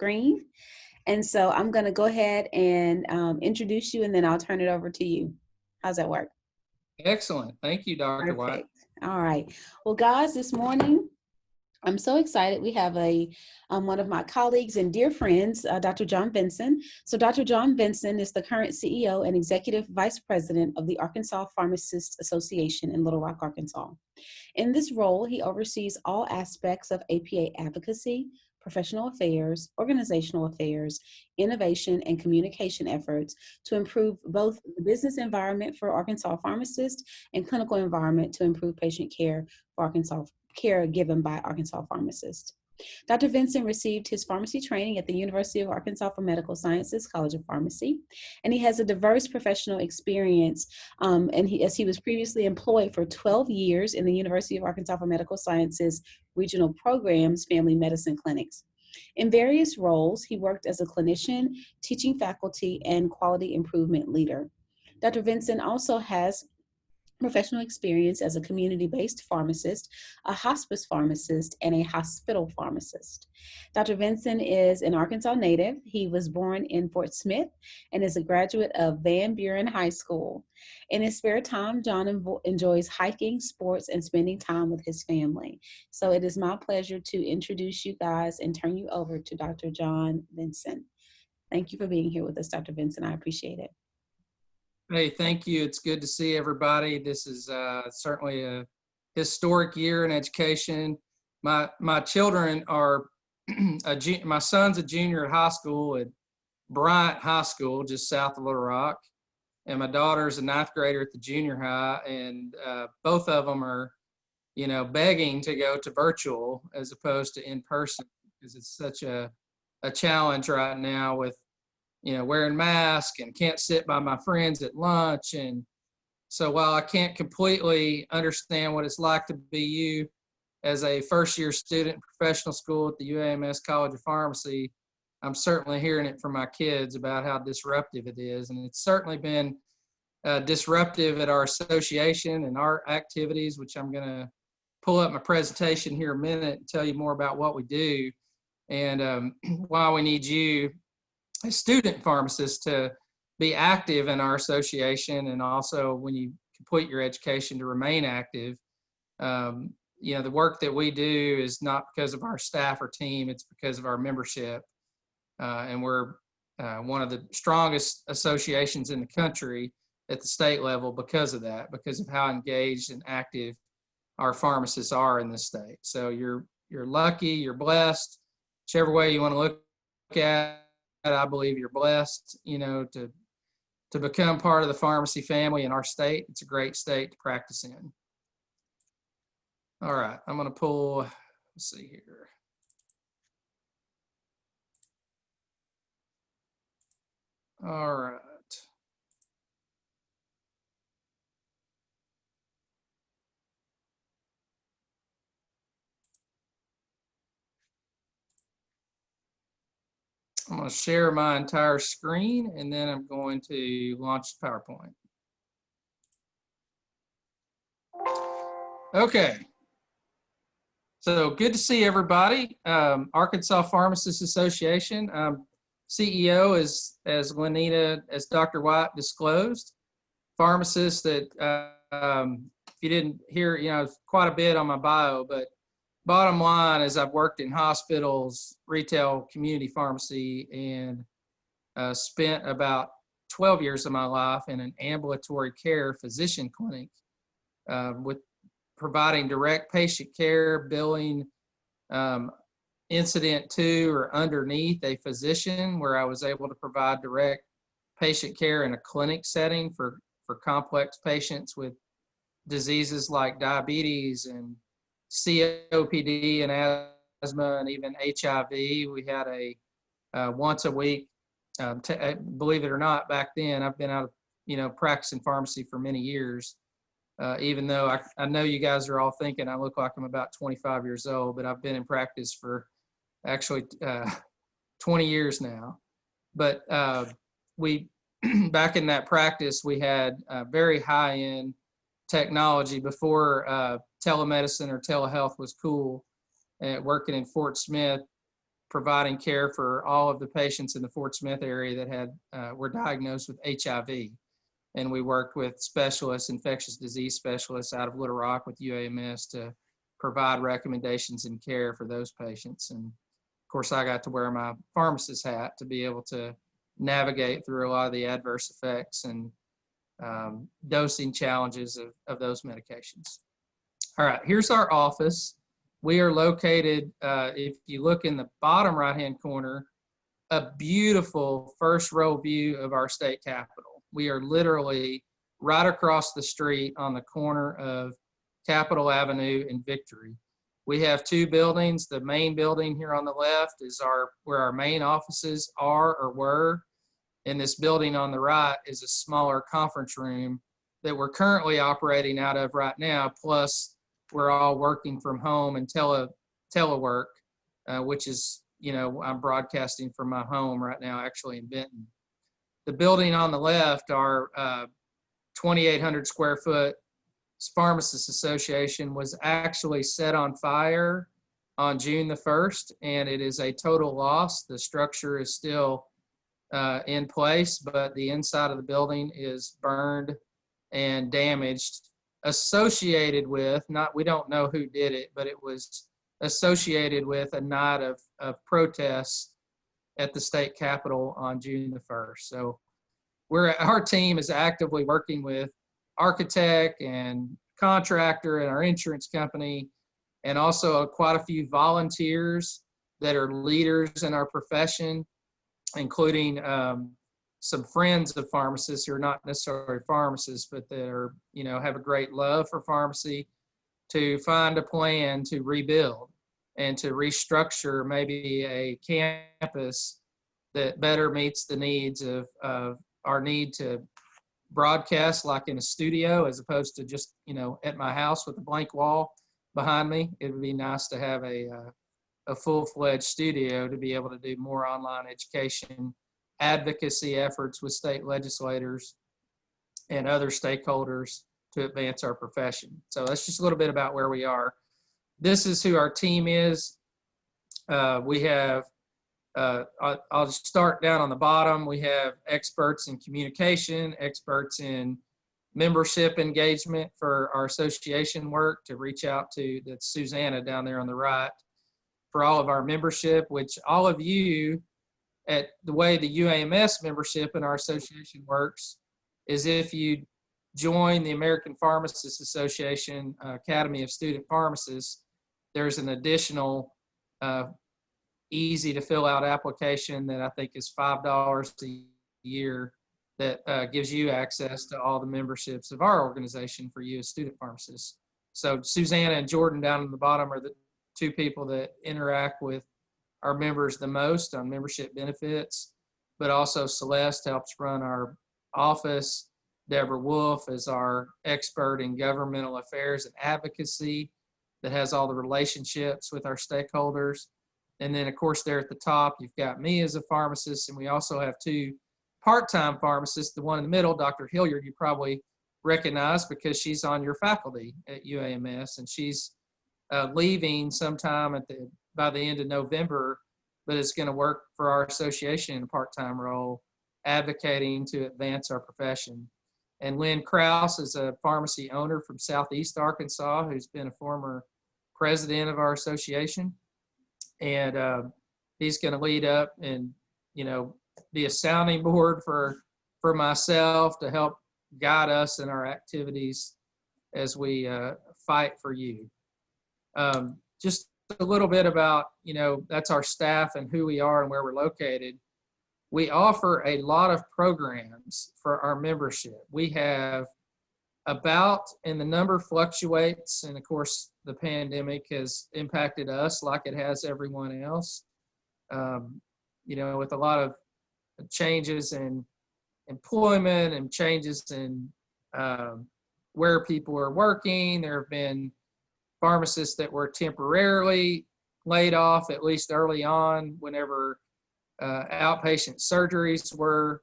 screen. And so I'm going to go ahead and introduce you, and then I'll turn it over to you. How's that work? Excellent. Thank you, Dr. White. Perfect. All right. Well, guys, this morning, I'm so excited. We have one of my colleagues and dear friends, Dr. John Vinson. So Dr. John Vinson is the current CEO and Executive Vice President of the Arkansas Pharmacists Association in Little Rock, Arkansas. In this role, he oversees all aspects of APA advocacy, professional affairs, organizational affairs, innovation, and communication efforts to improve both the business environment for Arkansas pharmacists and clinical environment to improve patient care for Arkansas care given by Arkansas pharmacists. Dr. Vinson received his pharmacy training at the University of Arkansas for Medical Sciences College of Pharmacy, and he has a diverse professional experience. As he was previously employed for 12 years in the University of Arkansas for Medical Sciences Regional Programs Family Medicine Clinics. In various roles, he worked as a clinician, teaching faculty, and quality improvement leader. Dr. Vinson also has professional experience as a community-based pharmacist, a hospice pharmacist, and a hospital pharmacist. Dr. Vinson is an Arkansas native. He was born in Fort Smith and is a graduate of Van Buren High School. In his spare time, John enjoys hiking, sports, and spending time with his family. So it is my pleasure to introduce you guys and turn you over to Dr. John Vinson. Thank you for being here with us, Dr. Vinson. I appreciate it. Hey, thank you. It's good to see everybody. This is certainly a historic year in education. My children are, my son's a junior at high school at Bryant High School, just south of Little Rock. And my daughter's a ninth grader at the junior high. And both of them are, begging to go to virtual as opposed to in person, because it's such a challenge right now with wearing masks and can't sit by my friends at lunch. And so while I can't completely understand what it's like to be you as a first-year student in professional school at the UAMS College of Pharmacy, I'm certainly hearing it from my kids about how disruptive it is. And it's certainly been disruptive at our association and our activities, which I'm going to pull up my presentation here in a minute and tell you more about what we do and why we need you as student pharmacists to be active in our association, and also when you complete your education to remain active. The work that we do is not because of our staff or team, it's because of our membership. And we're one of the strongest associations in the country at the state level because of that, because of how engaged and active our pharmacists are in this state. So you're lucky, you're blessed, whichever way you want to look at it. I believe you're blessed, to become part of the pharmacy family in our state. It's a great state to practice in. All right, I'm going to pull, let's see here. All right. I'm going to share my entire screen, and then I'm going to launch the PowerPoint. Okay. So good to see everybody. Arkansas Pharmacists Association. CEO, as Dr. White disclosed. Pharmacist that, if you didn't hear, quite a bit on my bio, but bottom line is I've worked in hospitals, retail, community pharmacy, and spent about 12 years of my life in an ambulatory care physician clinic with providing direct patient care, billing incident to or underneath a physician, where I was able to provide direct patient care in a clinic setting for complex patients with diseases like diabetes and COPD and asthma and even HIV. We had a once a week, believe it or not, back then, I've been out of, practicing pharmacy for many years, even though I know you guys are all thinking I look like I'm about 25 years old, but I've been in practice for actually 20 years now. But we, back in that practice, we had very high-end technology before telemedicine or telehealth was cool. Working in Fort Smith, providing care for all of the patients in the Fort Smith area that were diagnosed with HIV. And we worked with specialists, infectious disease specialists out of Little Rock with UAMS to provide recommendations and care for those patients. And of course, I got to wear my pharmacist hat to be able to navigate through a lot of the adverse effects and dosing challenges of those medications. All right, here's our office. We are located, if you look in the bottom right-hand corner, a beautiful first row view of our state capitol. We are literally right across the street on the corner of Capitol Avenue and Victory. We have two buildings. The main building here on the left is where our main offices are or were. And this building on the right is a smaller conference room that we're currently operating out of right now. Plus, we're all working from home and telework, which is, I'm broadcasting from my home right now, actually in Benton. The building on the left, our 2,800 square foot Pharmacists Association, was actually set on fire on June the 1st, and it is a total loss. The structure is still in place, but the inside of the building is burned and damaged, associated with, we don't know who did it, but it was associated with a night of protests at the state capitol on June the 1st. So our team is actively working with architect and contractor and our insurance company, and also quite a few volunteers that are leaders in our profession, including some friends of pharmacists who are not necessarily pharmacists, but that are, have a great love for pharmacy, to find a plan to rebuild and to restructure maybe a campus that better meets the needs of our need to broadcast like in a studio as opposed to just, at my house with a blank wall behind me. It would be nice to have a full-fledged studio to be able to do more online education, advocacy efforts with state legislators and other stakeholders to advance our profession. So that's just a little bit about where we are. This is who our team is. We have, I'll just start down on the bottom. We have experts in communication, experts in membership engagement for our association work to reach out to, that's Susanna down there on the right, for all of our membership, which all of you, at the way the UAMS membership in our association works, is if you join the American Pharmacists Association Academy of Student Pharmacists, there's an additional easy to fill out application that I think is $5 a year that gives you access to all the memberships of our organization for you as student pharmacists. So Susanna and Jordan down at the bottom are the two people that interact with our members the most on membership benefits, but also Celeste helps run our office. Deborah Wolf is our expert in governmental affairs and advocacy that has all the relationships with our stakeholders. And then of course there at the top, you've got me as a pharmacist, and we also have two part-time pharmacists. The one in the middle, Dr. Hilliard, you probably recognize because she's on your faculty at UAMS, and she's leaving sometime by the end of November, but is going to work for our association in a part-time role, advocating to advance our profession. And Lynn Krause is a pharmacy owner from Southeast Arkansas, who's been a former president of our association. And he's going to lead up and, be a sounding board for myself to help guide us in our activities as we fight for you. Just a little bit about, that's our staff and who we are and where we're located. We offer a lot of programs for our membership. We have about, and the number fluctuates, and of course the pandemic has impacted us like it has everyone else, with a lot of changes in employment and changes in where people are working. There have been pharmacists that were temporarily laid off, at least early on, whenever outpatient surgeries were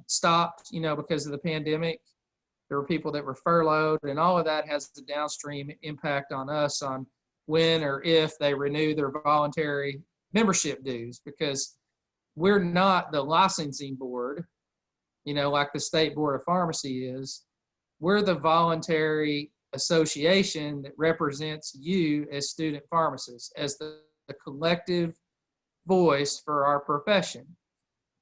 stopped, because of the pandemic. There were people that were furloughed, and all of that has a downstream impact on us on when or if they renew their voluntary membership dues, because we're not the licensing board, like the State Board of Pharmacy is. We're the voluntary association that represents you as student pharmacists, as the collective voice for our profession.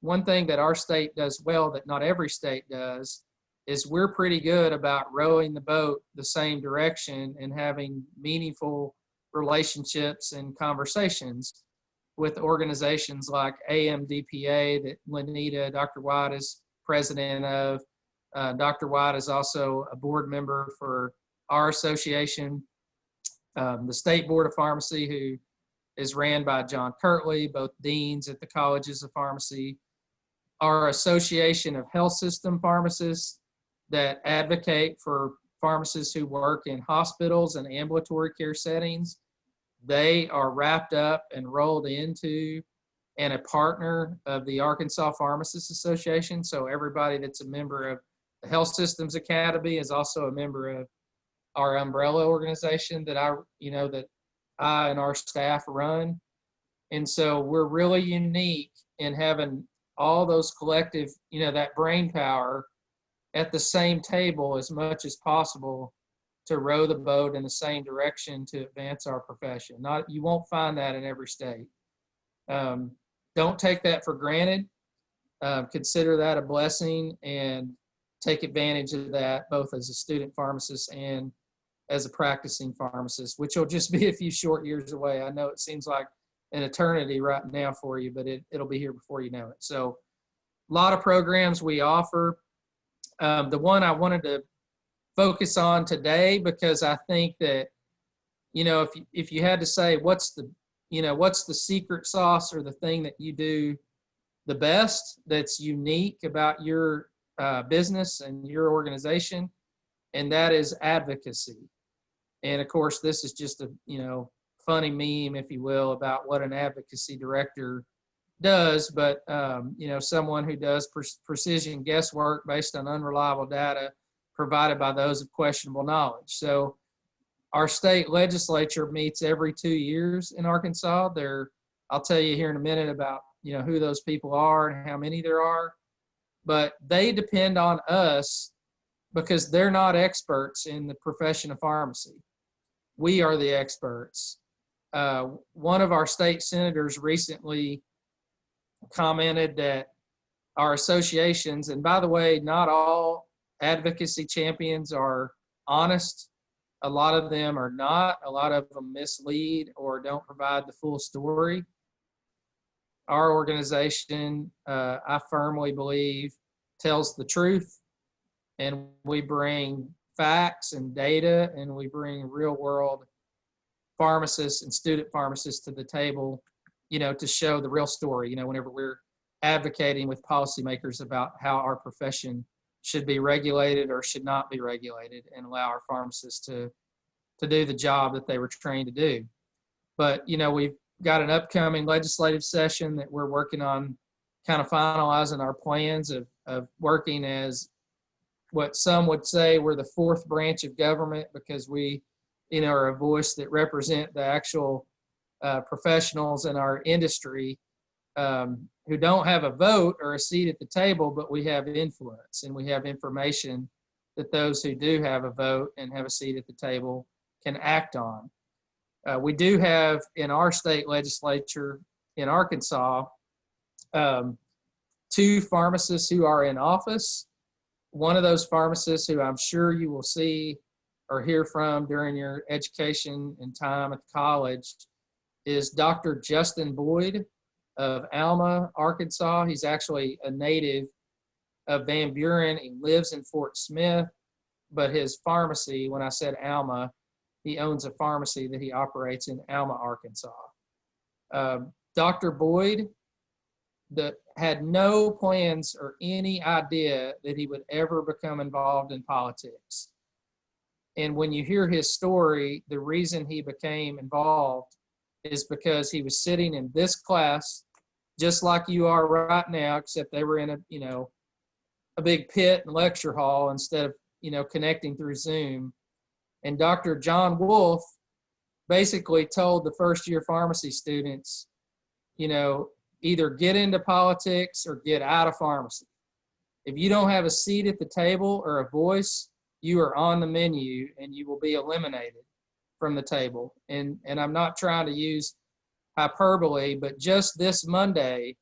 One thing that our state does well that not every state does is we're pretty good about rowing the boat the same direction and having meaningful relationships and conversations with organizations like AMDPA that Dr. White is president of. Dr. White is also a board member for our association. The State Board of Pharmacy, who is ran by John Kirtley, both deans at the colleges of pharmacy. Our Association of Health System Pharmacists that advocate for pharmacists who work in hospitals and ambulatory care settings. They are wrapped up and rolled into and a partner of the Arkansas Pharmacists Association. So everybody that's a member of the Health Systems Academy is also a member of our umbrella organization that I and our staff run. And so we're really unique in having all those collective, that brain power at the same table as much as possible to row the boat in the same direction to advance our profession. You won't find that in every state. Don't take that for granted. Consider that a blessing and take advantage of that both as a student pharmacist and as a practicing pharmacist, which will just be a few short years away. I know it seems like an eternity right now for you, but it'll be here before you know it. So a lot of programs we offer. The one I wanted to focus on today, because I think that, if you had to say what's the secret sauce or the thing that you do the best that's unique about your business and your organization, and that is advocacy. And of course, this is just a funny meme, if you will, about what an advocacy director does, but someone who does precision guesswork based on unreliable data provided by those of questionable knowledge. So our state legislature meets every 2 years in Arkansas. I'll tell you here in a minute about who those people are and how many there are, but they depend on us because they're not experts in the profession of pharmacy. We are the experts. One of our state senators recently commented that our associations, and by the way, not all advocacy champions are honest. A lot of them are not. A lot of them mislead or don't provide the full story. Our organization, I firmly believe, tells the truth, and we bring facts and data, and we bring real world pharmacists and student pharmacists to the table, to show the real story, whenever we're advocating with policymakers about how our profession should be regulated or should not be regulated, and allow our pharmacists to do the job that they were trained to do. But, we've got an upcoming legislative session that we're working on, kind of finalizing our plans of working as what some would say we're the fourth branch of government, because we, are a voice that represent the actual professionals in our industry who don't have a vote or a seat at the table, but we have influence and we have information that those who do have a vote and have a seat at the table can act on. We do have in our state legislature in Arkansas 2 pharmacists who are in office. One of those pharmacists who I'm sure you will see or hear from during your education and time at the college is Dr. Justin Boyd of Alma, Arkansas. He's actually a native of Van Buren. He lives in Fort Smith, but his pharmacy, when I said Alma, he owns a pharmacy that he operates in Alma, Arkansas. Dr. Boyd had no plans or any idea that he would ever become involved in politics. And when you hear his story, the reason he became involved is because he was sitting in this class, just like you are right now, except they were in a big pit and lecture hall instead of, connecting through Zoom. And Dr. John Wolf basically told the first year pharmacy students, either get into politics or get out of pharmacy. If you don't have a seat at the table or a voice, you are on the menu and you will be eliminated from the table. And I'm not trying to use hyperbole, but just this Monday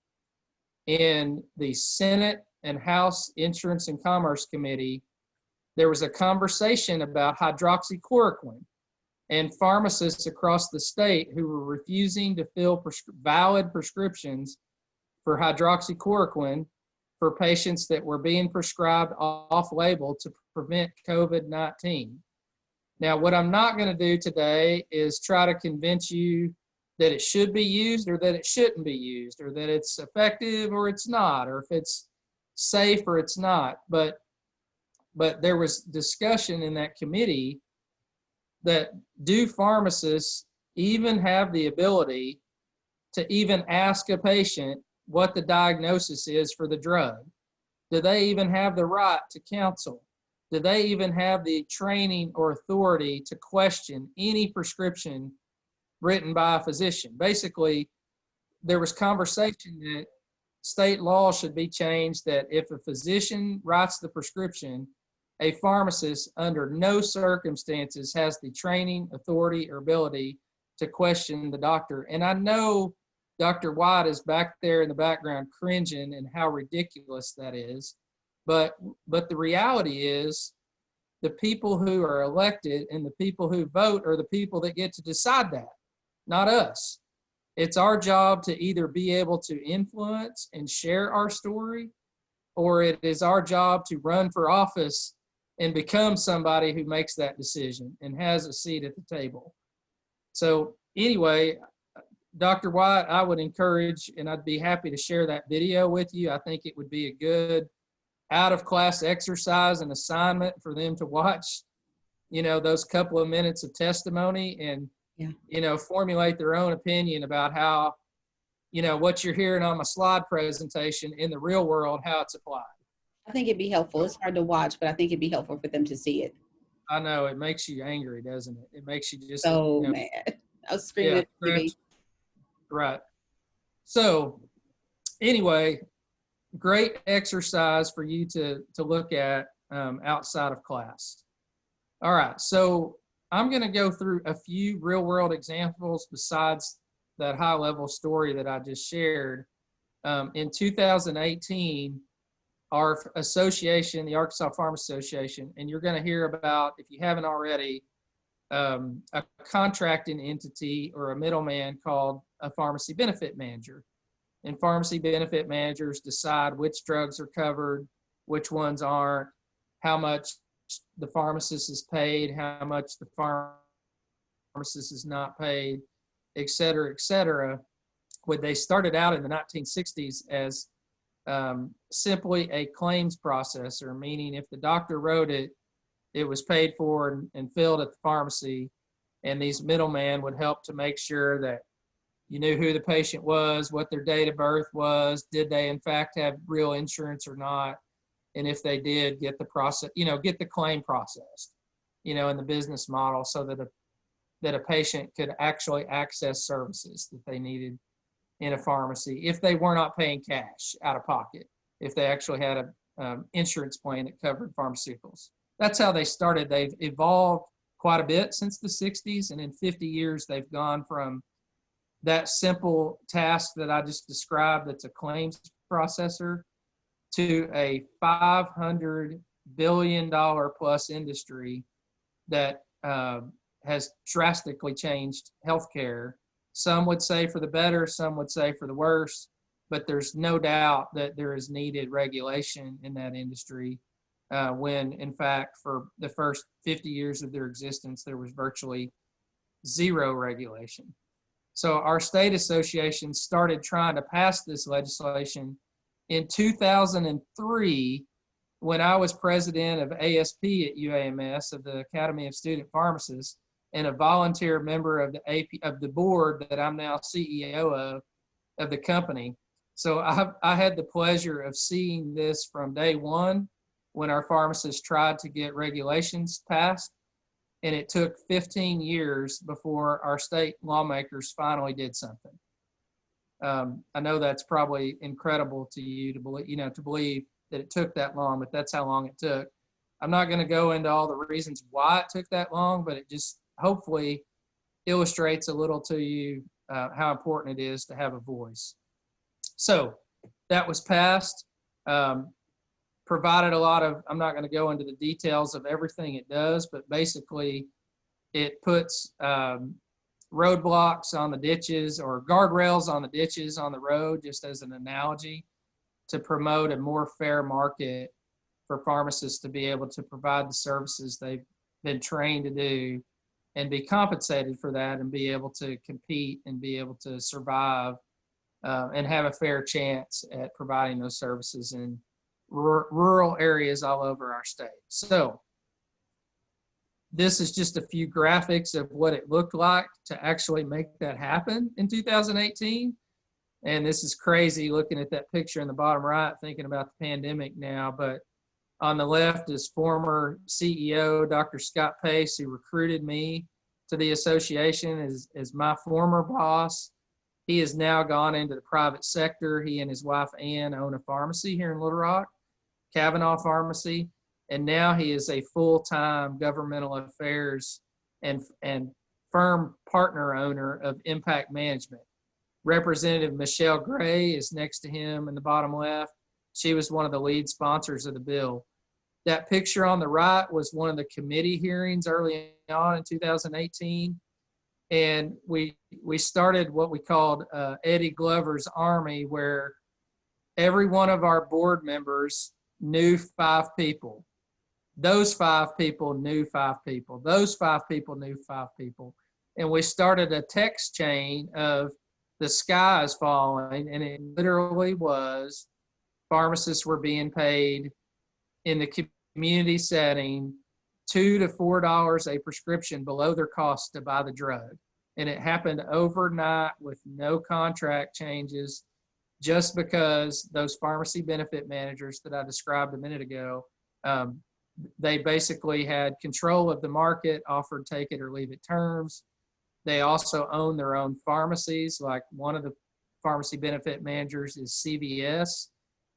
in the Senate and House Insurance and Commerce Committee, there was a conversation about hydroxychloroquine and pharmacists across the state who were refusing to fill valid prescriptions for hydroxychloroquine for patients that were being prescribed off-label to prevent COVID-19. Now, what I'm not going to do today is try to convince you that it should be used or that it shouldn't be used, or that it's effective or it's not, or if it's safe or it's not. But there was discussion in that committee that do pharmacists even have the ability to even ask a patient what the diagnosis is for the drug? Do they even have the right to counsel? Do they even have the training or authority to question any prescription written by a physician? Basically, there was conversation that state law should be changed, that if a physician writes the prescription, a pharmacist under no circumstances has the training, authority, or ability to question the doctor. And I know Dr. White is back there in the background cringing and how ridiculous that is. But the reality is the people who are elected and the people who vote are the people that get to decide that, not us. It's our job to either be able to influence and share our story, or it is our job to run for office and become somebody who makes that decision and has a seat at the table. So anyway, Dr. White, I would encourage, and I'd be happy to share that video with you. I think it would be a good out-of-class exercise and assignment for them to watch, those couple of minutes of testimony and, formulate their own opinion about how, what you're hearing on my slide presentation in the real world, how it's applied. I think it'd be helpful. It's hard to watch, but I think it'd be helpful for them to see it. I know, it makes you angry, doesn't it? It makes you just so mad. I was screaming at the TV. Right. So anyway, great exercise for you to look at outside of class. All right, so I'm going to go through a few real world examples besides that high level story that I just shared. In 2018, our association, the Arkansas Farm Association, and you're going to hear about, if you haven't already, a contracting entity or a middleman called a pharmacy benefit manager. And pharmacy benefit managers decide which drugs are covered, which ones aren't, how much the pharmacist is paid, how much the pharmacist is not paid, et cetera, et cetera. When they started out in the 1960s as simply a claims processor, meaning if the doctor wrote it, it was paid for and filled at the pharmacy, and these middlemen would help to make sure that you knew who the patient was, what their date of birth was, did they in fact have real insurance or not, and if they did, get the claim processed, in the business model, so that a patient could actually access services that they needed in a pharmacy if they were not paying cash out of pocket, if they actually had a insurance plan that covered pharmaceuticals. That's how they started. They've evolved quite a bit since the 60s, and in 50 years, they've gone from that simple task that I just described, that's a claims processor, to a $500 billion plus industry that has drastically changed healthcare. Some would say for the better, some would say for the worse, but there's no doubt that there is needed regulation in that industry, when in fact for the first 50 years of their existence, there was virtually zero regulation. So our state association started trying to pass this legislation in 2003 when I was president of ASP at UAMS, of the Academy of Student Pharmacists, and a volunteer member of the board that I'm now CEO of the company. So I had the pleasure of seeing this from day one when our pharmacists tried to get regulations passed, and it took 15 years before our state lawmakers finally did something. I know that's probably incredible to you to believe, to believe that it took that long, but that's how long it took. I'm not going to go into all the reasons why it took that long, but it just hopefully illustrates a little to you how important it is to have a voice. So that was passed, provided a lot of, I'm not going to go into the details of everything it does, but basically it puts roadblocks on the ditches or guardrails on the ditches on the road, just as an analogy, to promote a more fair market for pharmacists to be able to provide the services they've been trained to do and be compensated for that and be able to compete and be able to survive and have a fair chance at providing those services in rural areas all over our state. So this is just a few graphics of what it looked like to actually make that happen in 2018. And this is crazy looking at that picture in the bottom right, thinking about the pandemic now. But on the left is former CEO, Dr. Scott Pace, who recruited me to the association as my former boss. He has now gone into the private sector. He and his wife, Ann, own a pharmacy here in Little Rock, Kavanaugh Pharmacy. And now he is a full-time governmental affairs and firm partner owner of Impact Management. Representative Michelle Gray is next to him in the bottom left. She was one of the lead sponsors of the bill. That picture on the right was one of the committee hearings early on in 2018. And we started what we called Eddie Glover's Army, where every one of our board members knew 5 people. Those 5 people knew 5 people. Those 5 people knew 5 people. And we started a text chain of the sky is falling, and it literally was pharmacists were being paid in the community setting $2 to $4 a prescription below their cost to buy the drug. And it happened overnight with no contract changes, just because those pharmacy benefit managers that I described a minute ago, they basically had control of the market, offered take it or leave it terms. They also own their own pharmacies. Like one of the pharmacy benefit managers is CVS,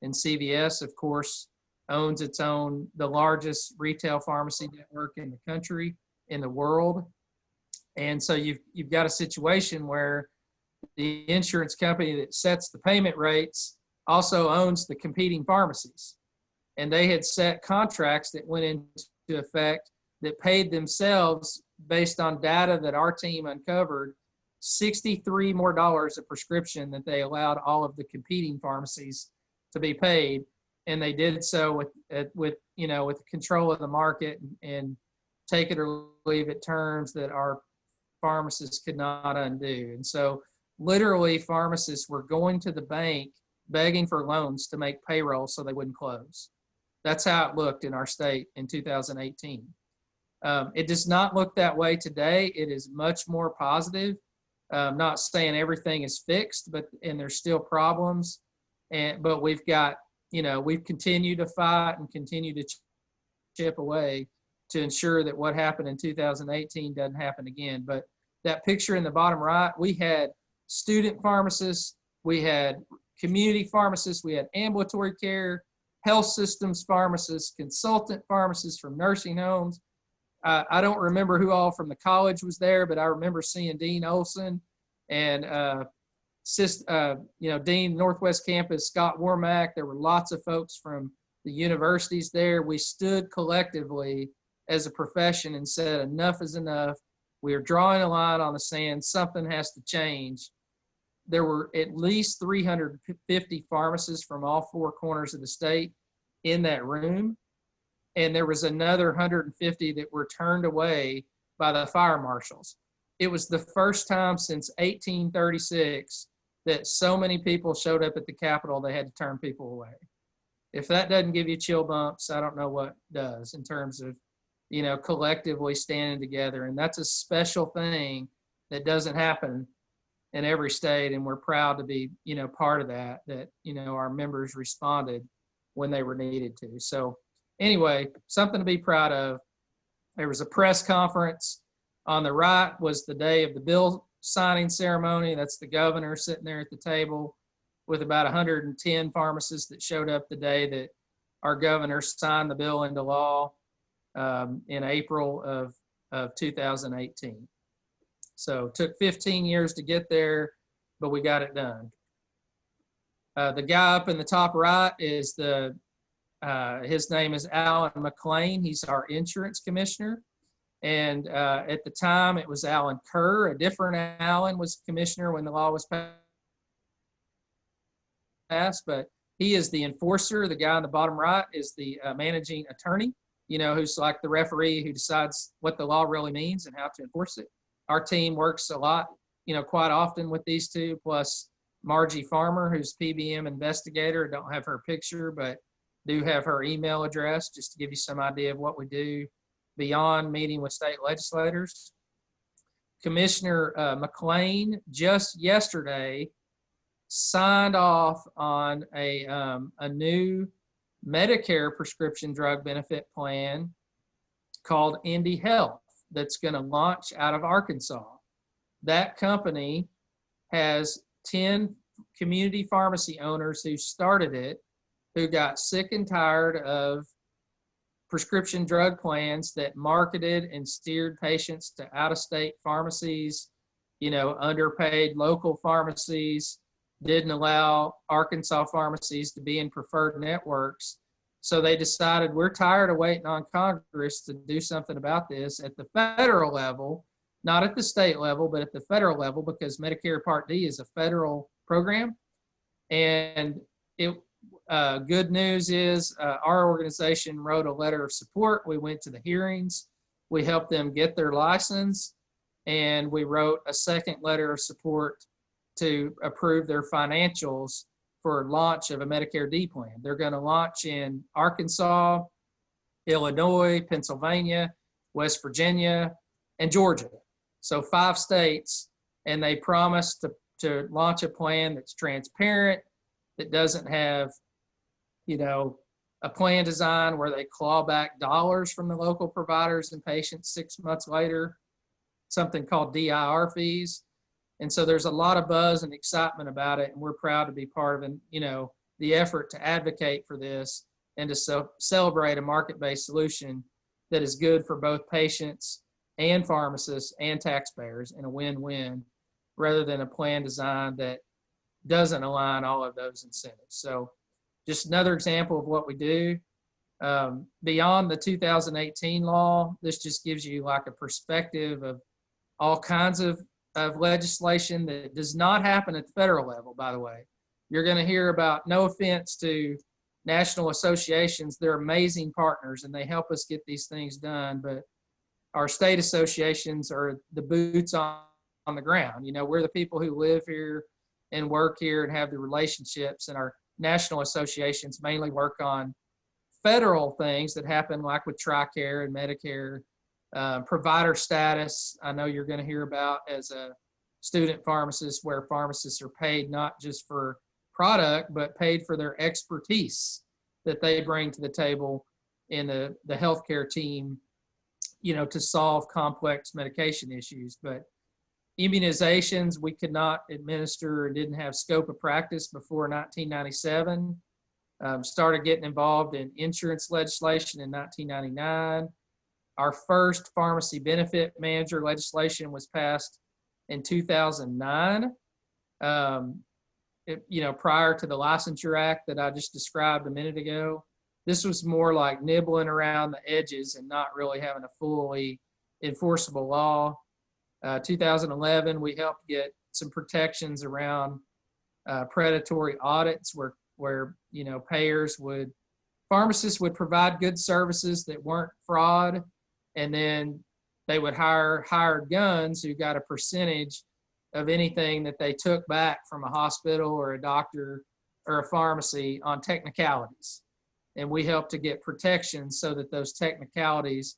and CVS, of course, owns its own, the largest retail pharmacy network in the country, in the world. And so you've got a situation where the insurance company that sets the payment rates also owns the competing pharmacies. And they had set contracts that went into effect that paid themselves, based on data that our team uncovered, $63 more a prescription that they allowed all of the competing pharmacies to be paid. And they did so with control of the market and take it or leave it terms that our pharmacists could not undo. And so literally pharmacists were going to the bank begging for loans to make payroll so they wouldn't close. That's how it looked in our state in 2018. It does not look that way today. It is much more positive. Not saying everything is fixed, and there's still problems. But we've got, we've continued to fight and continue to chip away to ensure that what happened in 2018 doesn't happen again. But that picture in the bottom right, we had student pharmacists, we had community pharmacists, we had ambulatory care, health systems pharmacists, consultant pharmacists from nursing homes. I don't remember who all from the college was there, but I remember seeing Dean Olson and Dean Northwest Campus, Scott Wormack. There were lots of folks from the universities there. We stood collectively as a profession and said, enough is enough. We are drawing a line on the sand. Something has to change. There were at least 350 pharmacists from all 4 corners of the state in that room. And there was another 150 that were turned away by the fire marshals. It was the first time since 1836 that so many people showed up at the Capitol, they had to turn people away. If that doesn't give you chill bumps, I don't know what does, in terms of, collectively standing together. And that's a special thing that doesn't happen in every state. And we're proud to be, part of that, our members responded when they were needed to. So anyway, something to be proud of. There was a press conference. On the right was the day of the bill signing ceremony. That's the governor sitting there at the table with about 110 pharmacists that showed up the day that our governor signed the bill into law in April of 2018. So it took 15 years to get there, but we got it done. The guy up in the top right is his name is Alan McLean. He's our insurance commissioner. And at the time, it was Alan Kerr. A different Alan was commissioner when the law was passed, but he is the enforcer. The guy on the bottom right is the managing attorney, who's like the referee who decides what the law really means and how to enforce it. Our team works a lot, quite often with these two, plus Margie Farmer, who's PBM investigator. I don't have her picture, but do have her email address just to give you some idea of what we do beyond meeting with state legislators. Commissioner McLean just yesterday signed off on a new Medicare prescription drug benefit plan called Indy Health that's going to launch out of Arkansas. That company has 10 community pharmacy owners who started it, who got sick and tired of prescription drug plans that marketed and steered patients to out-of-state pharmacies, underpaid local pharmacies, didn't allow Arkansas pharmacies to be in preferred networks. So they decided, we're tired of waiting on Congress to do something about this at the federal level, not at the state level, but at the federal level, because Medicare Part D is a federal program. And good news is our organization wrote a letter of support. We went to the hearings. We helped them get their license. And we wrote a second letter of support to approve their financials for launch of a Medicare D plan. They're going to launch in Arkansas, Illinois, Pennsylvania, West Virginia, and Georgia. So 5 states, and they promised to launch a plan that's transparent, that doesn't have, a plan design where they claw back dollars from the local providers and patients 6 months later, something called DIR fees. And so there's a lot of buzz and excitement about it, and we're proud to be part of the effort to advocate for this and to celebrate a market-based solution that is good for both patients and pharmacists and taxpayers in a win-win, rather than a plan design that doesn't align all of those incentives. So just another example of what we do. Beyond the 2018 law, this just gives you like a perspective of all kinds of legislation that does not happen at the federal level, by the way. You're going to hear about, no offense to national associations, they're amazing partners and they help us get these things done, but our state associations are the boots on the ground. We're the people who live here and work here and have the relationships, and our national associations mainly work on federal things that happen, like with TRICARE and Medicare. Provider status, I know you're going to hear about as a student pharmacist, where pharmacists are paid not just for product, but paid for their expertise that they bring to the table in the healthcare team, to solve complex medication issues. But immunizations, we could not administer and didn't have scope of practice before 1997. Started getting involved in insurance legislation in 1999. Our first pharmacy benefit manager legislation was passed in 2009, prior to the Licensure Act that I just described a minute ago. This was more like nibbling around the edges and not really having a fully enforceable law. 2011, we helped get some protections around predatory audits where pharmacists would provide good services that weren't fraud, and then they would hire hired guns who got a percentage of anything that they took back from a hospital or a doctor or a pharmacy on technicalities. And we helped to get protections so that those technicalities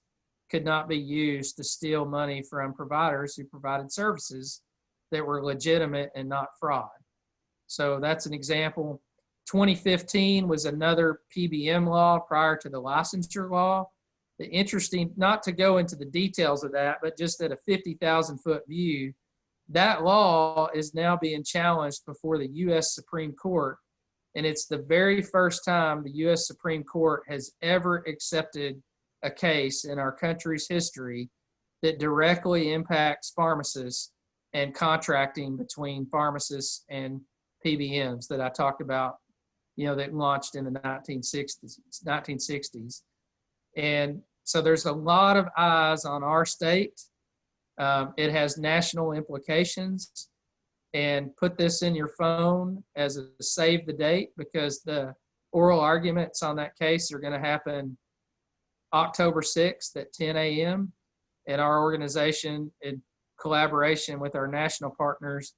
could not be used to steal money from providers who provided services that were legitimate and not fraud. So that's an example. 2015 was another PBM law prior to the licensure law. The interesting, not to go into the details of that, but just at a 50,000 foot view, That law is now being challenged before the U.S. Supreme Court, and it's the very first time the U.S. Supreme Court has ever accepted a case in our country's history that directly impacts pharmacists and contracting between pharmacists and PBMs that I talked about, that launched in the 1960s. And so there's a lot of eyes on our state. It has national implications. And put this in your phone as a save the date, because the oral arguments on that case are going to happen October 6th at 10 a.m. And our organization, in collaboration with our national partners,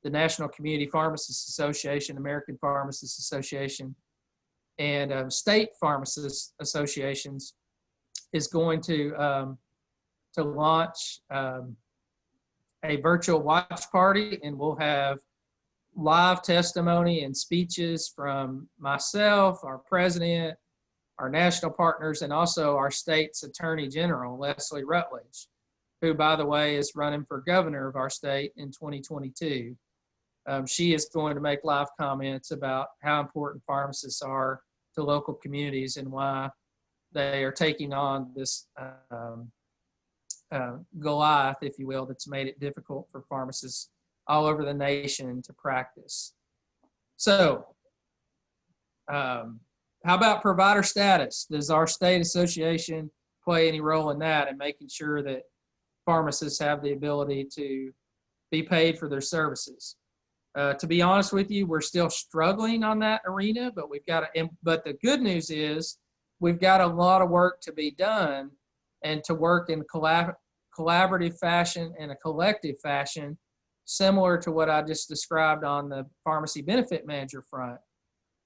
the National Community Pharmacists Association, American Pharmacists Association, and state pharmacists associations, is going to launch a virtual watch party, and we'll have live testimony and speeches from myself, our president, our national partners, and also our state's Attorney General, Leslie Rutledge, who, by the way, is running for governor of our state in 2022. She is going to make live comments about how important pharmacists are to local communities and why they are taking on this Goliath, if you will, that's made it difficult for pharmacists all over the nation to practice. So, how about provider status? Does our state association play any role in that and making sure that pharmacists have the ability to be paid for their services? To be honest with you, we're still struggling on that arena, but but the good news is we've got a lot of work to be done, and to work in collaborative fashion and a collective fashion, similar to what I just described on the pharmacy benefit manager front.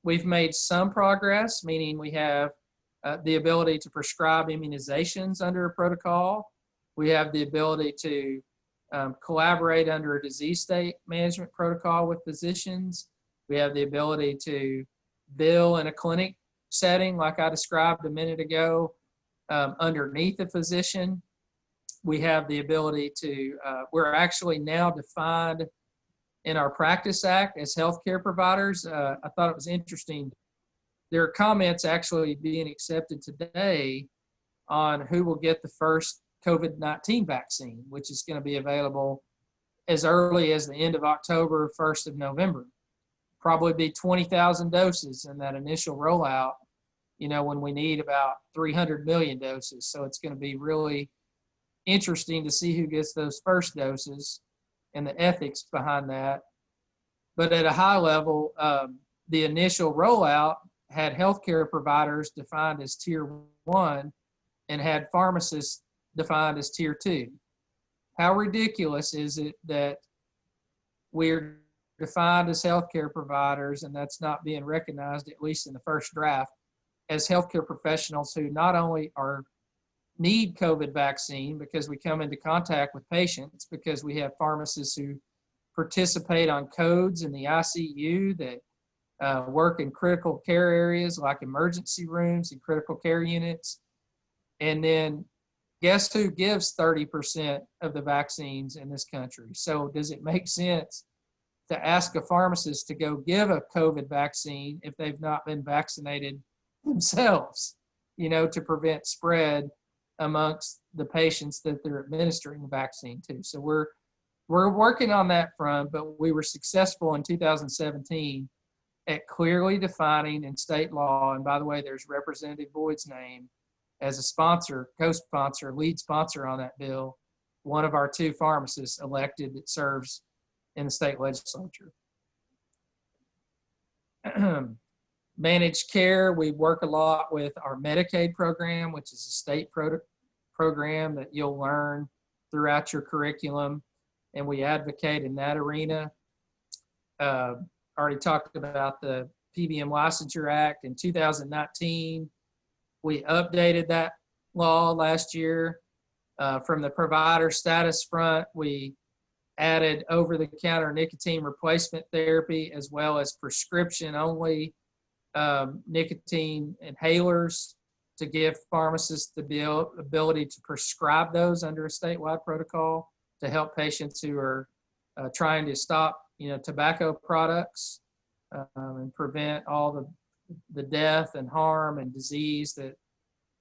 We've made some progress, meaning we have the ability to prescribe immunizations under a protocol. We have the ability to collaborate under a disease state management protocol with physicians. We have the ability to bill in a clinic setting, like I described a minute ago, underneath a physician. We have the ability to, we're actually now defined in our Practice Act as healthcare providers. I thought it was interesting. There are comments actually being accepted today on who will get the first COVID-19 vaccine, which is going to be available as early as the end of October, 1st of November. Probably be 20,000 doses in that initial rollout, when we need about 300 million doses. So it's going to be really interesting to see who gets those first doses and the ethics behind that. But at a high level, the initial rollout had healthcare providers defined as tier 1 and had pharmacists defined as tier 2. How ridiculous is it that we're defined as healthcare providers, and that's not being recognized, at least in the first draft, as healthcare professionals who not only need COVID vaccine because we come into contact with patients, because we have pharmacists who participate on codes in the ICU that work in critical care areas like emergency rooms and critical care units. And then guess who gives 30% of the vaccines in this country? So does it make sense to ask a pharmacist to go give a COVID vaccine if they've not been vaccinated themselves, to prevent spread amongst the patients that they're administering the vaccine to? So we're working on that front, but we were successful in 2017 at clearly defining in state law, and by the way, there's Representative Boyd's name as a sponsor, co-sponsor, lead sponsor on that bill, one of our 2 pharmacists elected that serves in the state legislature. Managed care, we work a lot with our Medicaid program, which is a state program that you'll learn throughout your curriculum, and we advocate in that arena. Already talked about the PBM Licensure Act in 2019. We updated that law last year. From the provider status front, we added over-the-counter nicotine replacement therapy as well as prescription-only nicotine inhalers to give pharmacists the ability to prescribe those under a statewide protocol to help patients who are trying to stop, tobacco products and prevent all the death and harm and disease that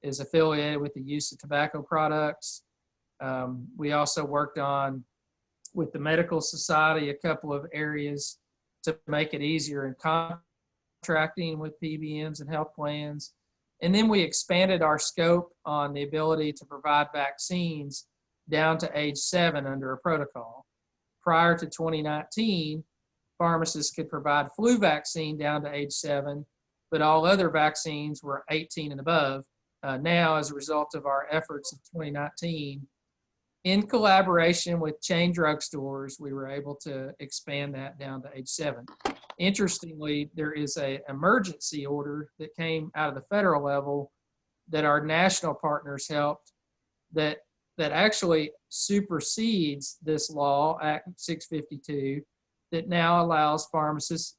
is affiliated with the use of tobacco products. We also worked on, with the medical society, a couple of areas to make it easier in contracting with PBMs and health plans. And then we expanded our scope on the ability to provide vaccines down to age 7 under a protocol. Prior to 2019, pharmacists could provide flu vaccine down to age 7, but all other vaccines were 18 and above. Now, as a result of our efforts in 2019, in collaboration with chain drugstores, we were able to expand that down to age 7. Interestingly, there is an emergency order that came out of the federal level that our national partners helped that actually supersedes this law, Act 652, that now allows pharmacists,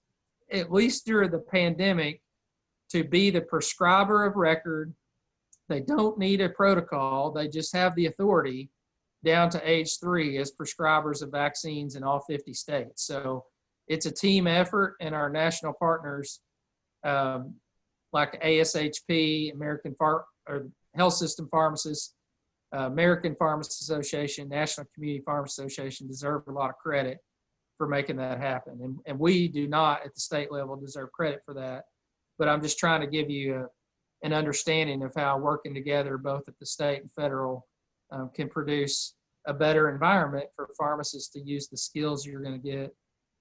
at least during the pandemic, to be the prescriber of record. They don't need a protocol. They just have the authority down to age 3 as prescribers of vaccines in all 50 states. So it's a team effort, and our national partners like ASHP, American Health System Pharmacists, American Pharmacists Association, National Community Pharmacy Association deserve a lot of credit for making that happen. And we do not at the state level deserve credit for that, but I'm just trying to give you an understanding of how working together both at the state and federal can produce a better environment for pharmacists to use the skills you're going to get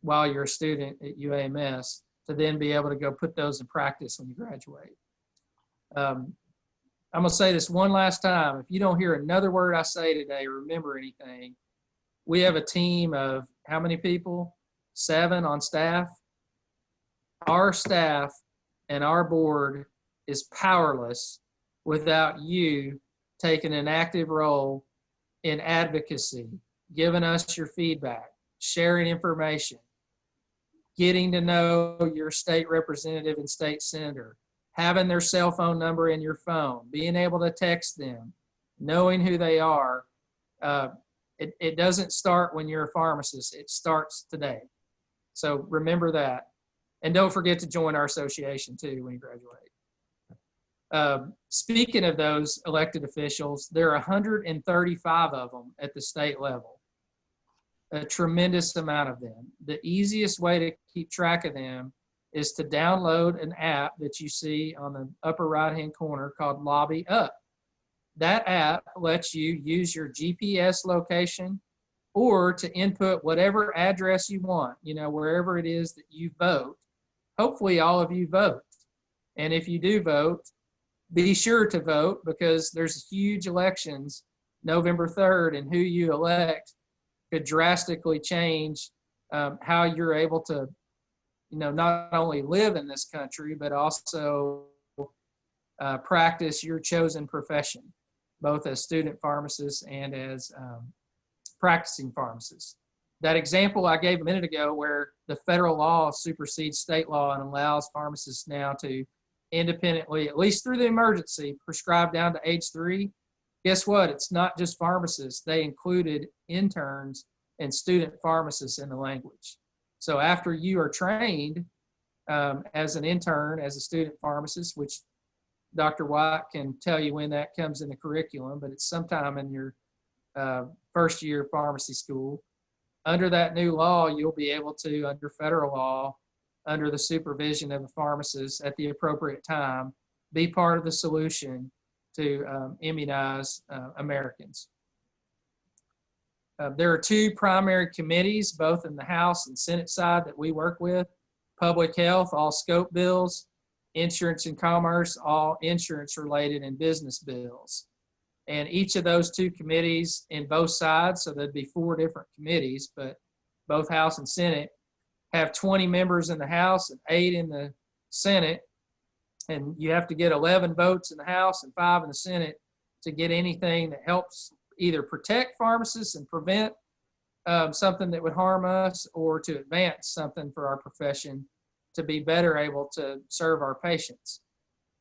while you're a student at UAMS to then be able to go put those in practice when you graduate. I'm going to say this one last time. If you don't hear another word I say today, remember anything, we have a team of how many people? 7 on staff. Our staff and our board is powerless without you taking an active role in advocacy, giving us your feedback, sharing information, getting to know your state representative and state senator, having their cell phone number in your phone, being able to text them, knowing who they are. It doesn't start when you're a pharmacist. It starts today. So remember that. And don't forget to join our association too when you graduate. Speaking of those elected officials, there are 135 of them at the state level, a tremendous amount of them. The easiest way to keep track of them is to download an app that you see on the upper right-hand corner called Lobby Up. That app lets you use your GPS location or to input whatever address you want, wherever it is that you vote. Hopefully all of you vote. And if you do vote, be sure to vote, because there's huge elections November 3rd, and who you elect could drastically change how you're able to, not only live in this country, but also practice your chosen profession, both as student pharmacists and as practicing pharmacists. That example I gave a minute ago, where the federal law supersedes state law and allows pharmacists now to independently, at least through the emergency, prescribe down to age 3. Guess what? It's not just pharmacists. They included interns and student pharmacists in the language. So after you are trained as an intern, as a student pharmacist, which Dr. White can tell you when that comes in the curriculum, but it's sometime in your first year of pharmacy school. Under that new law, you'll be able to, under federal law, under the supervision of a pharmacist at the appropriate time, be part of the solution to immunize Americans. There are 2 primary committees, both in the House and Senate side, that we work with. Public Health, all scope bills. Insurance and Commerce, all insurance related and business bills. And each of those 2 committees in both sides, so there'd be 4 different committees, but both House and Senate have 20 members in the House and 8 in the Senate. And you have to get 11 votes in the House and 5 in the Senate to get anything that helps either protect pharmacists and prevent something that would harm us, or to advance something for our profession to be better able to serve our patients.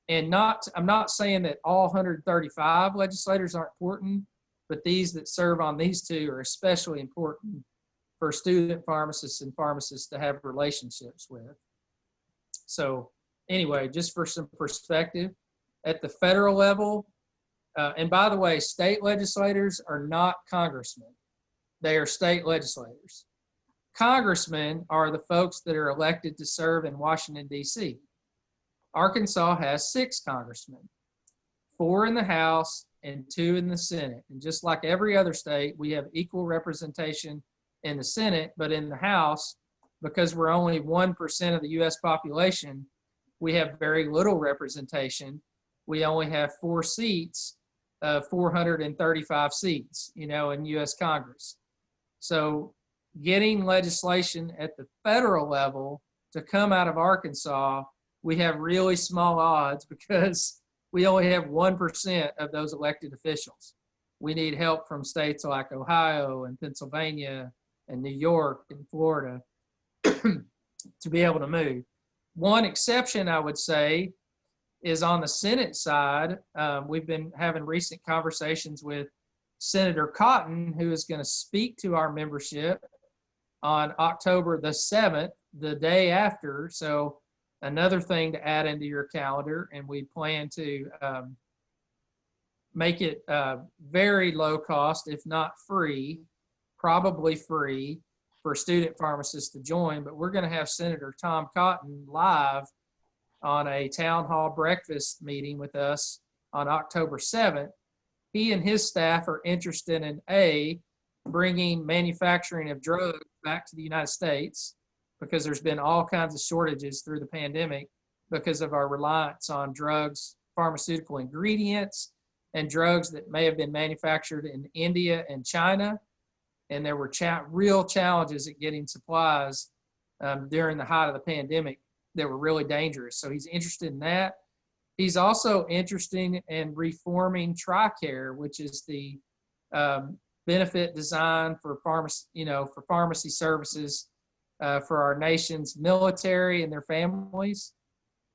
And I'm not saying that all 135 legislators aren't important, but these that serve on these 2 are especially important for student pharmacists and pharmacists to have relationships with. So anyway, just for some perspective, at the federal level, and by the way, state legislators are not congressmen. They are state legislators. Congressmen are the folks that are elected to serve in Washington, D.C. Arkansas has 6 congressmen, 4 in the House and 2 in the Senate. And just like every other state, we have equal representation in the Senate, but in the House, because we're only 1% of the U.S. population, we have very little representation. We only have 4 seats, 435 seats, in U.S. Congress. So getting legislation at the federal level to come out of Arkansas, we have really small odds because we only have 1% of those elected officials. We need help from states like Ohio and Pennsylvania and New York and Florida to be able to move. One exception, I would say, is on the Senate side. We've been having recent conversations with Senator Cotton, who is going to speak to our membership on October the 7th, the day after. So another thing to add into your calendar, and we plan to make it very low cost, if not free, probably free for student pharmacists to join. But we're going to have Senator Tom Cotton live on a town hall breakfast meeting with us on October 7th. He and his staff are interested in bringing manufacturing of drugs back to the United States, because there's been all kinds of shortages through the pandemic because of our reliance on drugs, pharmaceutical ingredients, and drugs that may have been manufactured in India and China. And there were real challenges at getting supplies during the height of the pandemic that were really dangerous. So he's interested in that. He's also interested in reforming TRICARE, which is the benefit design for pharmacy services for our nation's military and their families.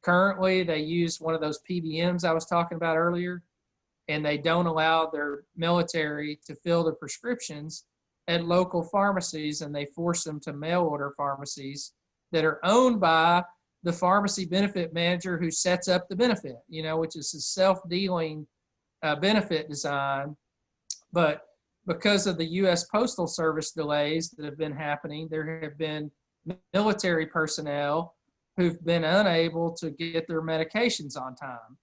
Currently, they use one of those PBMs I was talking about earlier, and they don't allow their military to fill the prescriptions at local pharmacies, and they force them to mail order pharmacies that are owned by the pharmacy benefit manager who sets up the benefit, which is a self-dealing benefit design. But because of the U.S. Postal Service delays that have been happening, there have been military personnel who've been unable to get their medications on time,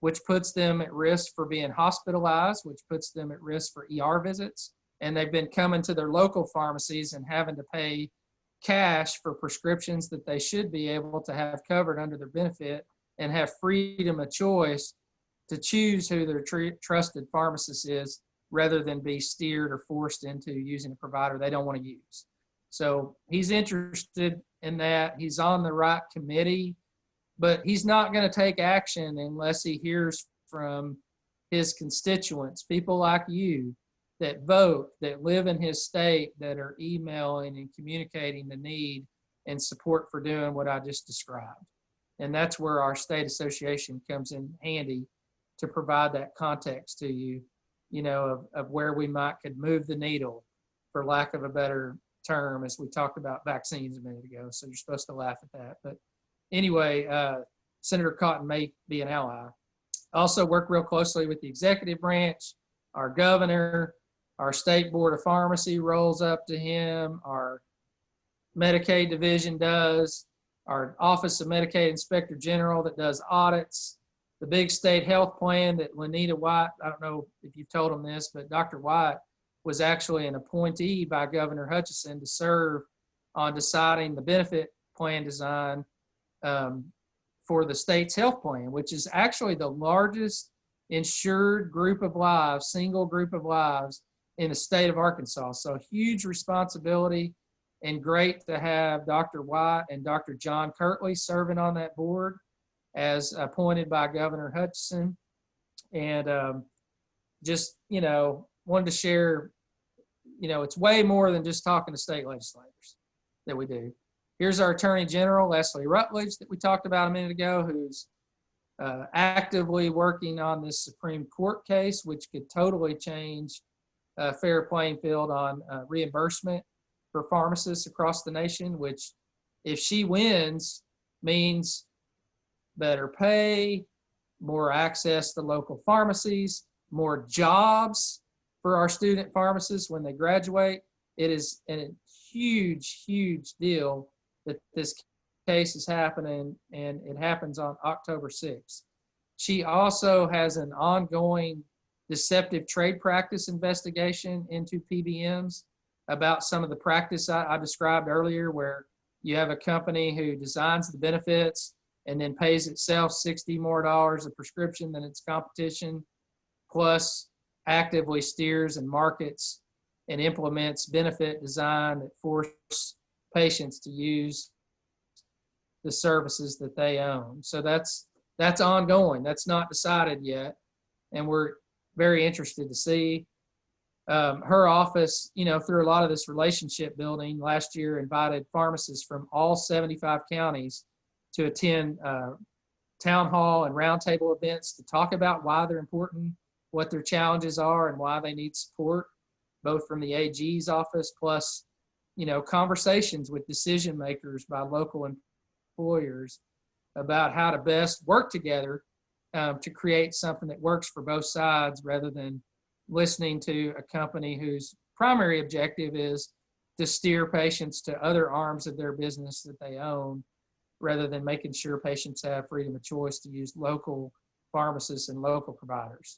which puts them at risk for being hospitalized, which puts them at risk for ER visits. And they've been coming to their local pharmacies and having to pay cash for prescriptions that they should be able to have covered under their benefit and have freedom of choice to choose who their trusted pharmacist is, rather than be steered or forced into using a provider they don't want to use. So he's interested in that. He's on the right committee, but he's not going to take action unless he hears from his constituents, people like you that vote, that live in his state, that are emailing and communicating the need and support for doing what I just described. And that's where our state association comes in handy to provide that context to you, of where we could move the needle, for lack of a better term, as we talked about vaccines a minute ago. So you're supposed to laugh at that. But anyway, Senator Cotton may be an ally. Also work real closely with the executive branch, our governor, our state board of pharmacy rolls up to him, our Medicaid division does, our Office of Medicaid Inspector General that does audits, the big state health plan that Lenita White, I don't know if you've told him this, but Dr. White was actually an appointee by Governor Hutchinson to serve on deciding the benefit plan design for the state's health plan, which is actually the largest insured group of lives, single group of lives in the state of Arkansas. So huge responsibility, and great to have Dr. White and Dr. John Kirtley serving on that board as appointed by Governor Hutchinson. And just, wanted to share, it's way more than just talking to state legislators that we do. Here's our Attorney General, Leslie Rutledge, that we talked about a minute ago, who's actively working on this Supreme Court case, which could totally change a fair playing field on reimbursement for pharmacists across the nation, which if she wins means better pay, more access to local pharmacies, more jobs for our student pharmacists when they graduate. It is a huge, huge deal that this case is happening, and it happens on October 6th. She also has an ongoing deceptive trade practice investigation into PBMs about some of the practice I described earlier, where you have a company who designs the benefits and then pays itself $60 more a prescription than its competition, plus actively steers and markets and implements benefit design that force patients to use the services that they own. So that's ongoing. That's not decided yet, and we're very interested to see. Her office, through a lot of this relationship building last year, invited pharmacists from all 75 counties to attend town hall and roundtable events to talk about why they're important, what their challenges are, and why they need support, both from the AG's office, plus, conversations with decision makers by local employers about how to best work together to create something that works for both sides, rather than listening to a company whose primary objective is to steer patients to other arms of their business that they own, rather than making sure patients have freedom of choice to use local pharmacists and local providers.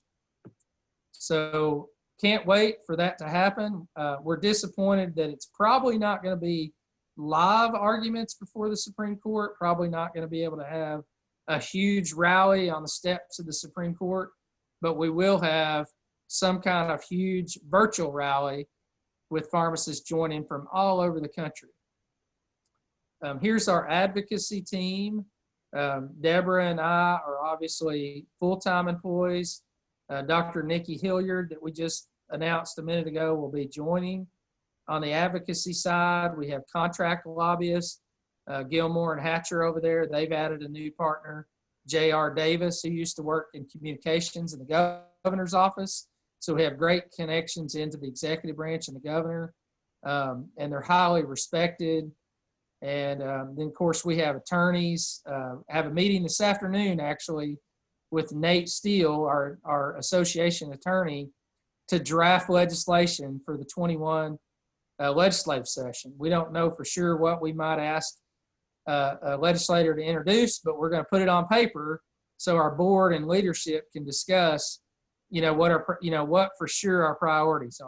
So can't wait for that to happen. We're disappointed that it's probably not going to be live arguments before the Supreme Court, probably not going to be able to have a huge rally on the steps of the Supreme Court, but we will have some kind of huge virtual rally with pharmacists joining from all over the country. Here's our advocacy team. Deborah and I are obviously full-time employees. Dr. Nikki Hilliard, that we just announced a minute ago, will be joining. On the advocacy side, we have contract lobbyists, Gilmore and Hatcher over there. They've added a new partner, J.R. Davis, who used to work in communications in the governor's office. So we have great connections into the executive branch and the governor, and they're highly respected. And then, of course, we have attorneys. Have a meeting this afternoon, actually, with Nate Steele, our association attorney, to draft legislation for the 21 legislative session. We don't know for sure what we might ask a legislator to introduce, but we're going to put it on paper so our board and leadership can discuss, what for sure our priorities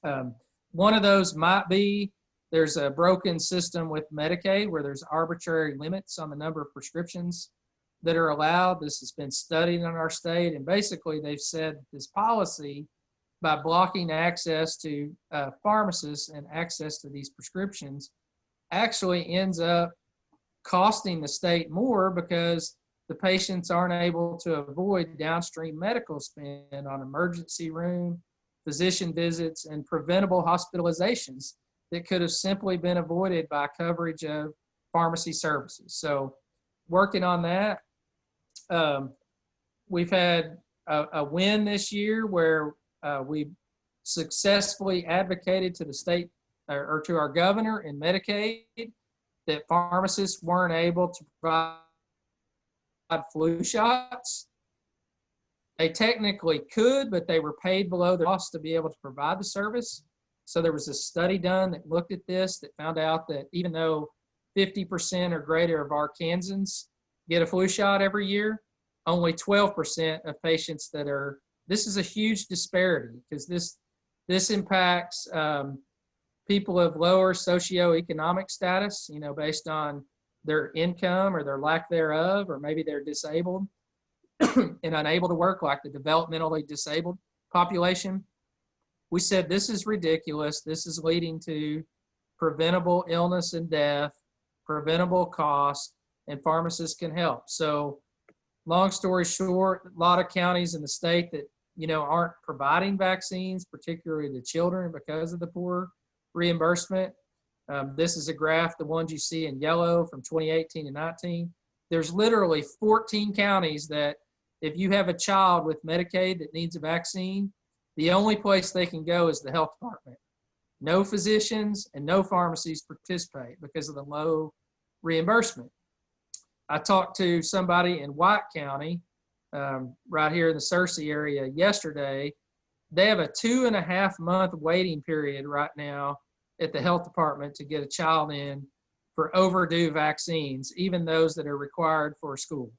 are. One of those might be there's a broken system with Medicaid where there's arbitrary limits on the number of prescriptions that are allowed. This has been studied in our state, and basically they've said this policy, by blocking access to pharmacists and access to these prescriptions, actually ends up costing the state more, because the patients aren't able to avoid downstream medical spend on emergency room, physician visits, and preventable hospitalizations that could have simply been avoided by coverage of pharmacy services. So working on that. We've had a win this year where we successfully advocated to the state or to our governor in Medicaid that pharmacists weren't able to provide flu shots. They technically could, but they were paid below the cost to be able to provide the service. So there was a study done that looked at this that found out that even though 50% or greater of Arkansans get a flu shot every year, only 12% of patients that are, this is a huge disparity, because this impacts people of lower socioeconomic status, based on their income or their lack thereof, or maybe they're disabled and unable to work, like the developmentally disabled population. We said, this is ridiculous. This is leading to preventable illness and death, preventable cost, and pharmacists can help. So long story short, a lot of counties in the state that, aren't providing vaccines, particularly to children, because of the poor reimbursement. This is a graph, the ones you see in yellow from 2018 and 19. There's literally 14 counties that if you have a child with Medicaid that needs a vaccine, the only place they can go is the health department. no physicians and no pharmacies participate because of the low reimbursement. I talked to somebody in White County, right here in the Searcy area yesterday. They have a 2.5-month waiting period right now at the health department to get a child in for overdue vaccines, even those that are required for school,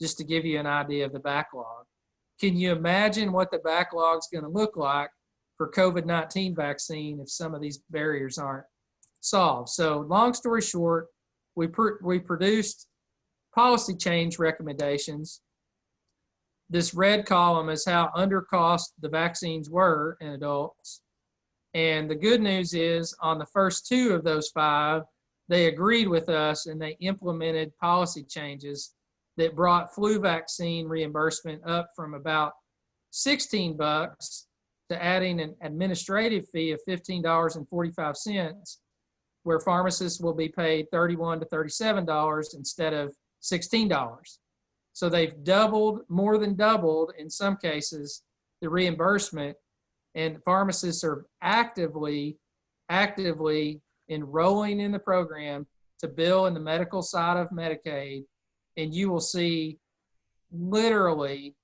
just to give you an idea of the backlog. Can you imagine what the backlog is going to look like for COVID-19 vaccine if some of these barriers aren't solved? So long story short, we produced policy change recommendations. This red column is how undercost the vaccines were in adults. And the good news is on the first 2 of those 5, they agreed with us and they implemented policy changes that brought flu vaccine reimbursement up from about $16 to adding an administrative fee of $15.45, where pharmacists will be paid $31 to $37 instead of $16. So they've doubled, more than doubled in some cases, the reimbursement, and pharmacists are actively enrolling in the program to bill in the medical side of Medicaid. And you will see literally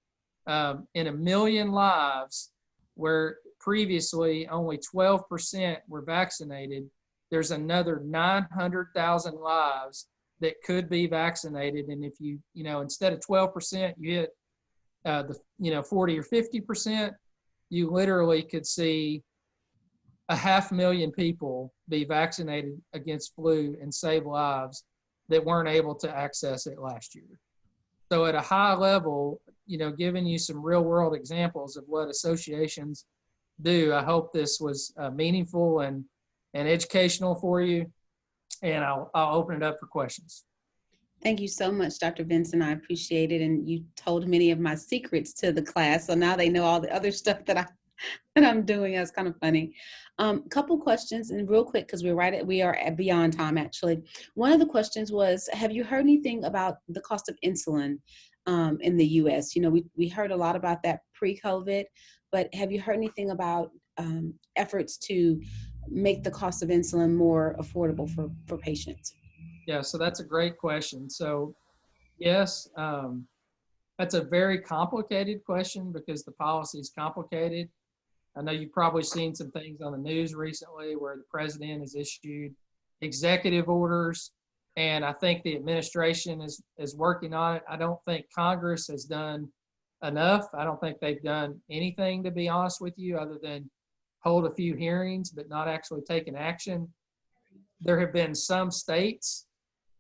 in 1 million lives where previously only 12% were vaccinated, there's another 900,000 lives that could be vaccinated. And if you instead of 12%, you hit 40 or 50%, you literally could see 500,000 people be vaccinated against flu and save lives that weren't able to access it last year. So at a high level, giving you some real world examples of what associations do. I hope this was meaningful and educational for you. And I'll open it up for questions. Thank you so much, Dr. Vinson. I appreciate it. And you told many of my secrets to the class. So now they know all the other stuff that I'm doing. That's kind of funny. Couple questions, and real quick, because we are at beyond time, actually. One of the questions was, have you heard anything about the cost of insulin in the U.S.? We heard a lot about that pre-COVID, but have you heard anything about efforts to make the cost of insulin more affordable for patients? Yeah, so that's a great question. So yes, that's a very complicated question because the policy is complicated. I know you've probably seen some things on the news recently where the president has issued executive orders, and I think the administration is working on it. I don't think Congress has done enough. I don't think they've done anything, to be honest with you, other than hold a few hearings, but not actually taken action. There have been some states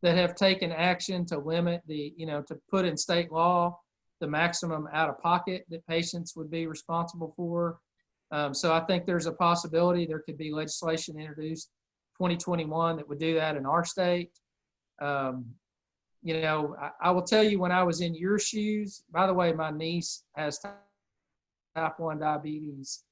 that have taken action to limit to put in state law the maximum out of pocket that patients would be responsible for. So I think there's a possibility there could be legislation introduced 2021 that would do that in our state. I will tell you, when I was in your shoes, by the way, my niece has type 1 diabetes,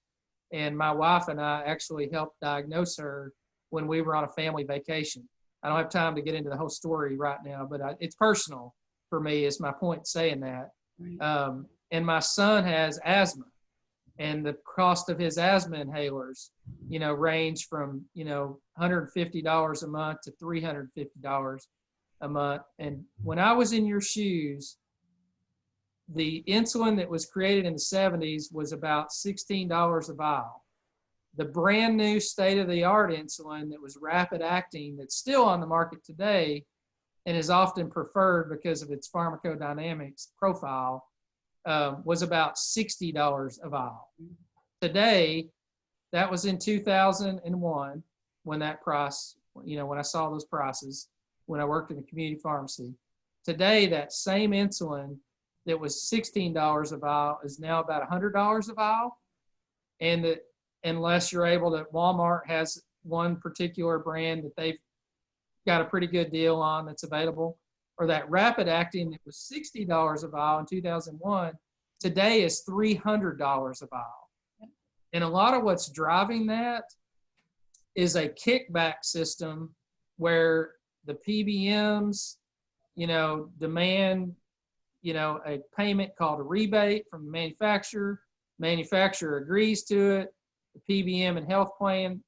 and my wife and I actually helped diagnose her when we were on a family vacation. I don't have time to get into the whole story right now, but it's personal for me, is my point saying that. Right. And my son has asthma, and the cost of his asthma inhalers, range from, $150 a month to $350 a month. And when I was in your shoes, the insulin that was created in the 70s was about $16 a vial. The brand new state-of-the-art insulin that was rapid acting, that's still on the market today and is often preferred because of its pharmacodynamics profile, was about $60 a vial. Today, that was in 2001 when that price, when I saw those prices, when I worked in the community pharmacy. Today, that same insulin that was $16 a vial is now about $100 a vial. And unless you're able to, Walmart has one particular brand that they've got a pretty good deal on that's available, or that rapid acting that was $60 a vial in 2001, today is $300 a vial. And a lot of what's driving that is a kickback system where the PBMs, demand, a payment called a rebate from the manufacturer. Manufacturer agrees to it. the PBM and health plan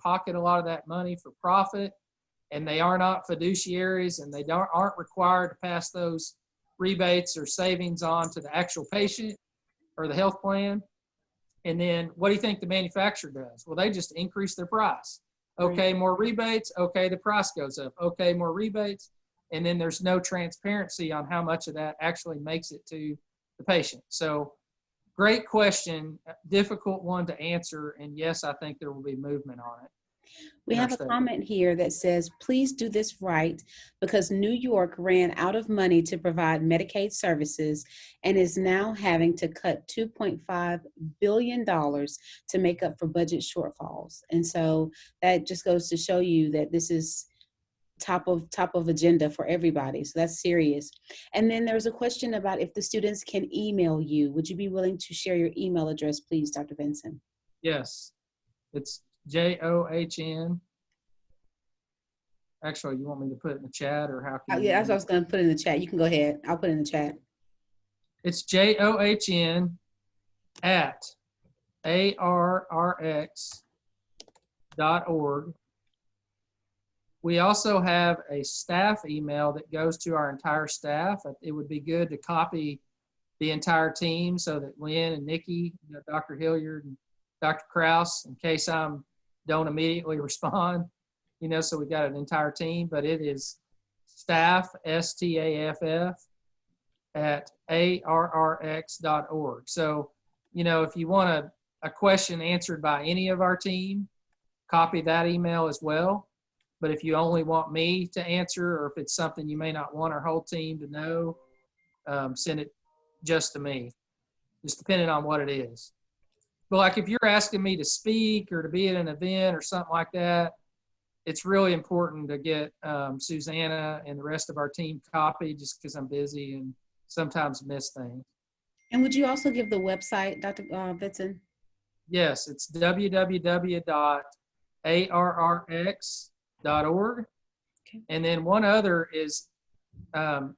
pocket a lot of that money for profit, and they are not fiduciaries, and they aren't required to pass those rebates or savings on to the actual patient or the health plan. And then what do you think the manufacturer does? Well, they just increase their price. Okay, more rebates. Okay, the price goes up. Okay, more rebates. And then there's no transparency on how much of that actually makes it to the patient. So great question, difficult one to answer. And yes, I think there will be movement on it. We have a comment here that says, please do this right, because New York ran out of money to provide Medicaid services and is now having to cut $2.5 billion to make up for budget shortfalls. And so that just goes to show you that this is top of agenda for everybody. So that's serious. And then there's a question about if the students can email you. Would you be willing to share your email address, please, Dr. Vinson? Yes, it's JOHN. Actually, you want me to put it in the chat, or how can Yeah, that's what I was going to put in the chat. You can go ahead. I'll put it in the chat. It's JOHN at arrx.org. We also have a staff email that goes to our entire staff. It would be good to copy the entire team so that Lynn and Nikki, Dr. Hilliard and Dr. Krause, in case I don't immediately respond, so we got an entire team, but it is staff, STAFF, at arrx.org. So, if you want a question answered by any of our team, copy that email as well. But if you only want me to answer, or if it's something you may not want our whole team to know, send it just to me, just depending on what it is. But like if you're asking me to speak or to be at an event or something like that, it's really important to get Susanna and the rest of our team copied, just because I'm busy and sometimes miss things. And would you also give the website, Dr. Vinson? Yes, it's www.arrx.org. Okay. And then one other is ARRX,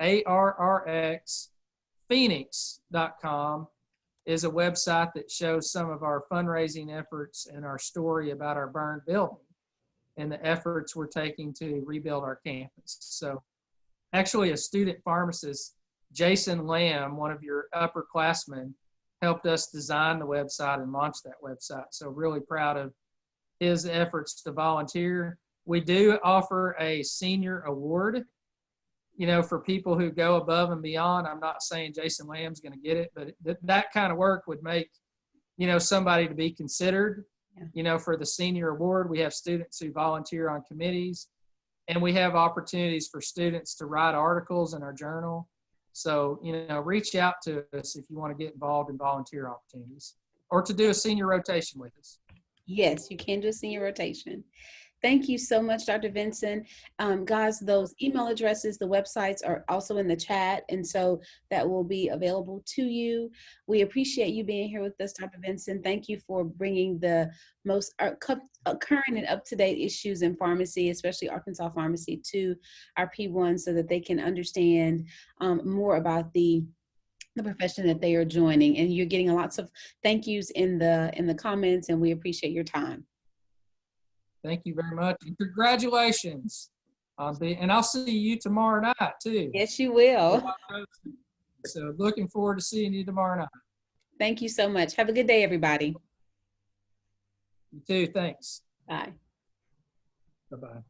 ARRXPhoenix.com is a website that shows some of our fundraising efforts and our story about our burned building and the efforts we're taking to rebuild our campus. So actually a student pharmacist, Jason Lamb, one of your upperclassmen, helped us design the website and launch that website. So really proud of his efforts to volunteer. We do offer a senior award, for people who go above and beyond. I'm not saying Jason Lamb's going to get it, but that kind of work would make, somebody to be considered, for the senior award. We have students who volunteer on committees, and we have opportunities for students to write articles in our journal. So, reach out to us if you want to get involved in volunteer opportunities or to do a senior rotation with us. Yes, you can do a senior rotation. Thank you so much, Dr. Vinson. Guys, those email addresses, the websites are also in the chat, and so that will be available to you. We appreciate you being here with us, Dr. Vinson. Thank you for bringing the most current and up-to-date issues in pharmacy, especially Arkansas pharmacy, to our P1 so that they can understand more about the profession that they are joining. And you're getting lots of thank yous in the comments, and we appreciate your time. Thank you very much. And congratulations. And I'll see you tomorrow night too. Yes, you will. So looking forward to seeing you tomorrow night. Thank you so much. Have a good day, everybody. You too. Thanks. Bye. Bye-bye.